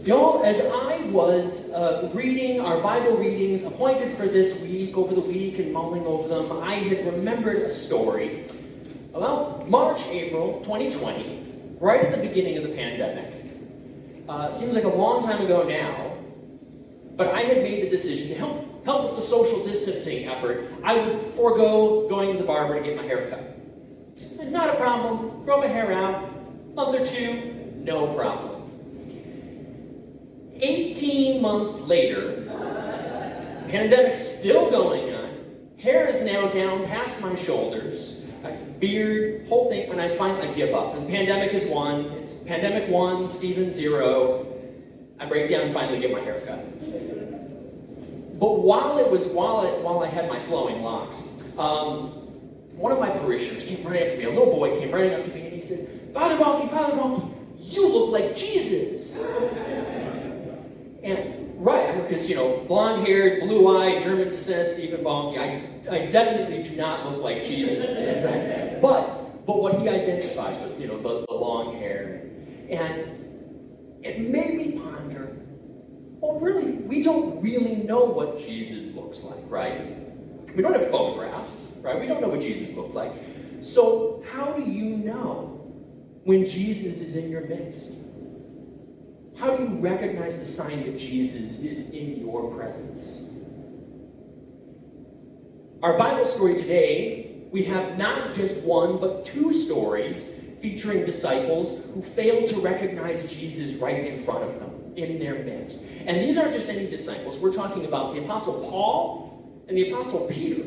Y'all, as I was reading our Bible readings appointed for this week, over the week, and mulling over them, I had remembered a story about March, April 2020, right at the beginning of the pandemic. It seems like a long time ago now, but I had made the decision to help with the social distancing effort. I would forego going to the barber to get my hair cut. And not a problem. Grow my hair out. Month or two, no problem. 18 months later, pandemic's still going on. Hair is now down past my shoulders. Beard, whole thing, and I finally give up. And the pandemic is one. It's pandemic 1, Stephen 0. I break down and finally get my hair cut. But while I had my flowing locks, one of my parishioners came running up to me. A little boy came running up to me and he said, Father Balke, you look like Jesus. And right, because blonde-haired, blue-eyed, German descent, Stephen Balke, I definitely do not look like Jesus. Right? But what he identified was the long hair, and it made me ponder. Well, really, we don't really know what Jesus looks like, right? We don't have photographs, right? We don't know what Jesus looked like. So how do you know when Jesus is in your midst? How do you recognize the sign that Jesus is in your presence? Our Bible story today, we have not just one, but two stories featuring disciples who failed to recognize Jesus right in front of them, in their midst. And these aren't just any disciples. We're talking about the Apostle Paul and the Apostle Peter.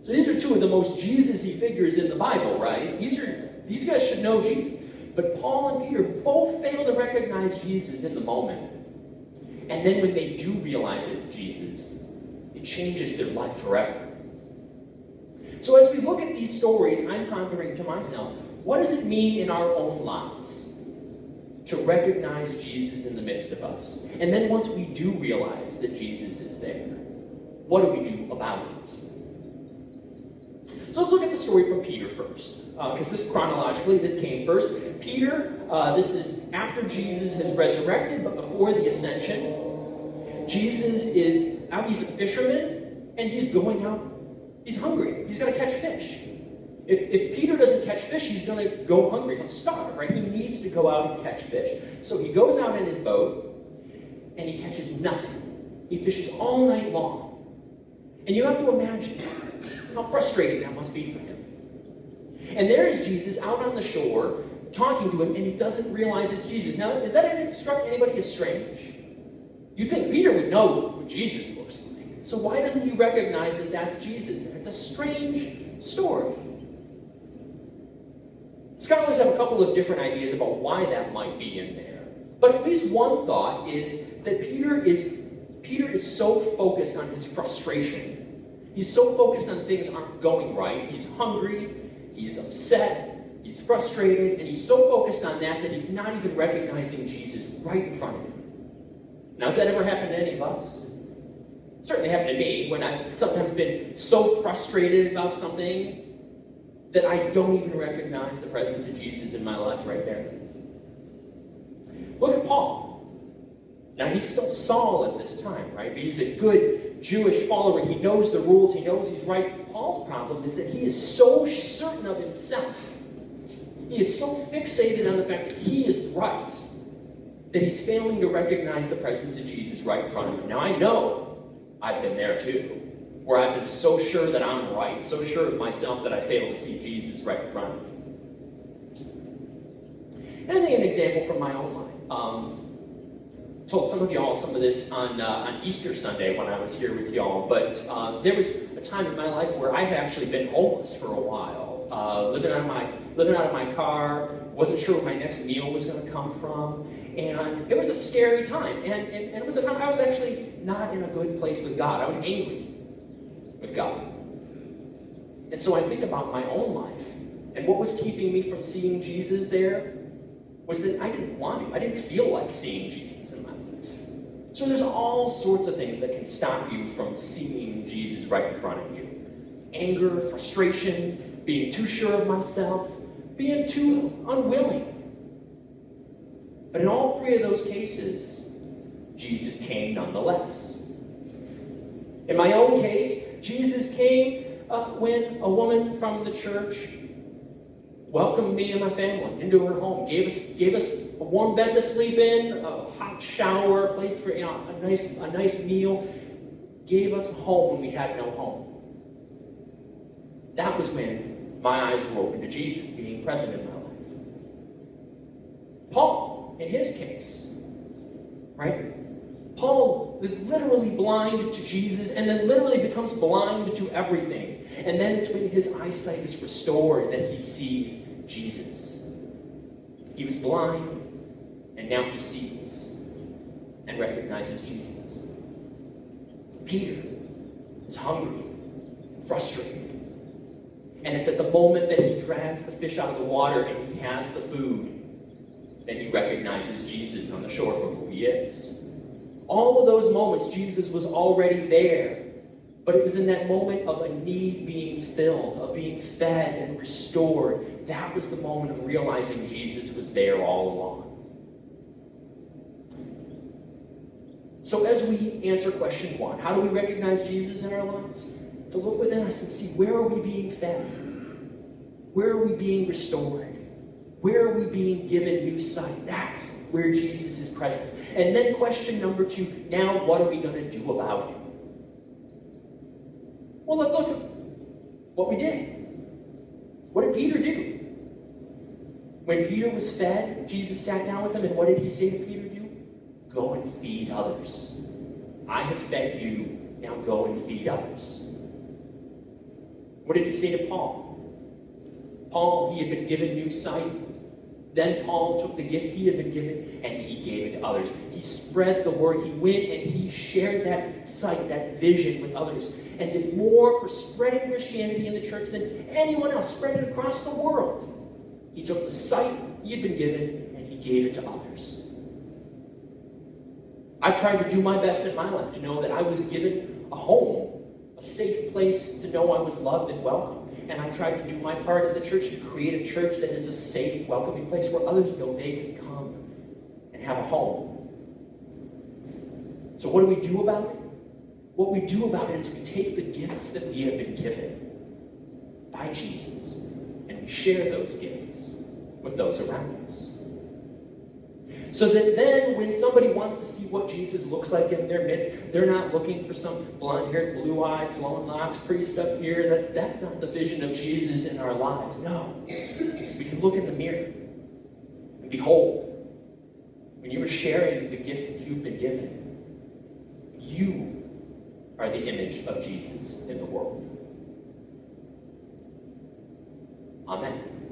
So these are two of the most Jesus-y figures in the Bible, right? These guys should know Jesus. But Paul and Peter both fail to recognize Jesus in the moment. And then when they do realize it's Jesus, it changes their life forever. So as we look at these stories, I'm pondering to myself, what does it mean in our own lives to recognize Jesus in the midst of us? And then once we do realize that Jesus is there, what do we do about it? So let's look at the story from Peter first, because this came first. Peter, this is after Jesus has resurrected, but before the ascension. Jesus is out, he's a fisherman, and he's going out, he's hungry. He's going to catch fish. If Peter doesn't catch fish, he's going to go hungry. He'll starve, right? He needs to go out and catch fish. So he goes out in his boat, and he catches nothing. He fishes all night long. And you have to imagine how frustrating that must be for him. And there is Jesus out on the shore talking to him, and he doesn't realize it's Jesus. Now, does that struck anybody as strange? You'd think Peter would know what Jesus looks like. So why doesn't he recognize that that's Jesus? And it's a strange story. Scholars have a couple of different ideas about why that might be in there. But at least one thought is that Peter is so focused on his frustration. He's so focused on things aren't going right. He's hungry, he's upset, he's frustrated, and he's so focused on that he's not even recognizing Jesus right in front of him. Now, has that ever happened to any of us? It certainly happened to me when I've sometimes been so frustrated about something that I don't even recognize the presence of Jesus in my life right there. Look at Paul. Now, he's still Saul at this time, right? But he's a good Jewish follower. He knows the rules. He knows he's right. Paul's problem is that he is so certain of himself. He is so fixated on the fact that he is right that he's failing to recognize the presence of Jesus right in front of him. Now, I know I've been there too, where I've been so sure that I'm right, so sure of myself that I fail to see Jesus right in front of me. And I think an example from my own life. Told some of y'all some of this on Easter Sunday when I was here with y'all, but there was a time in my life where I had actually been homeless for a while, living out of my car, wasn't sure where my next meal was going to come from, and it was a scary time, and it was a time I was actually not in a good place with God. I was angry with God. And so I think about my own life, and what was keeping me from seeing Jesus there was that I didn't want to. I didn't feel like seeing Jesus in my life. So there's all sorts of things that can stop you from seeing Jesus right in front of you. Anger, frustration, being too sure of myself, being too unwilling. But in all three of those cases, Jesus came nonetheless. In my own case, Jesus came when a woman from the church welcomed me and my family into her home, gave us a warm bed to sleep in, a hot shower, a place for a nice meal, gave us a home when we had no home. That was when my eyes were open to Jesus being present in my life. Paul, in his case, right? Paul is literally blind to Jesus and then literally becomes blind to everything. And then it's when his eyesight is restored that he sees Jesus. He was blind, and now he sees and recognizes Jesus. Peter is hungry, frustrated. And it's at the moment that he drags the fish out of the water and he has the food that he recognizes Jesus on the shore for who he is. All of those moments, Jesus was already there. But it was in that moment of a need being filled, of being fed and restored. That was the moment of realizing Jesus was there all along. So as we answer question 1, how do we recognize Jesus in our lives? To look within us and see, where are we being fed? Where are we being restored? Where are we being given new sight? That's where Jesus is present. And then question number 2, now what are we going to do about it? Well, let's look at what we did. What did Peter do? When Peter was fed, Jesus sat down with him, and what did he say to Peter do? Go and feed others. I have fed you, now go and feed others. What did he say to Paul? Paul, he had been given new sight. Then Paul took the gift he had been given and he gave it to others. He spread the word. He went and he shared that sight, that vision with others, and did more for spreading Christianity in the church than anyone else, spread it across the world. He took the sight he had been given and he gave it to others. I've tried to do my best in my life to know that I was given a home, a safe place to know I was loved and welcomed. And I tried to do my part in the church to create a church that is a safe, welcoming place where others know they can come and have a home. So what do we do about it? What we do about it is we take the gifts that we have been given by Jesus and we share those gifts with those around us. So that then when somebody wants to see what Jesus looks like in their midst, they're not looking for some blonde-haired, blue-eyed, flowing locks priest up here. That's not the vision of Jesus in our lives. No. We can look in the mirror and behold, when you are sharing the gifts that you've been given, you are the image of Jesus in the world. Amen.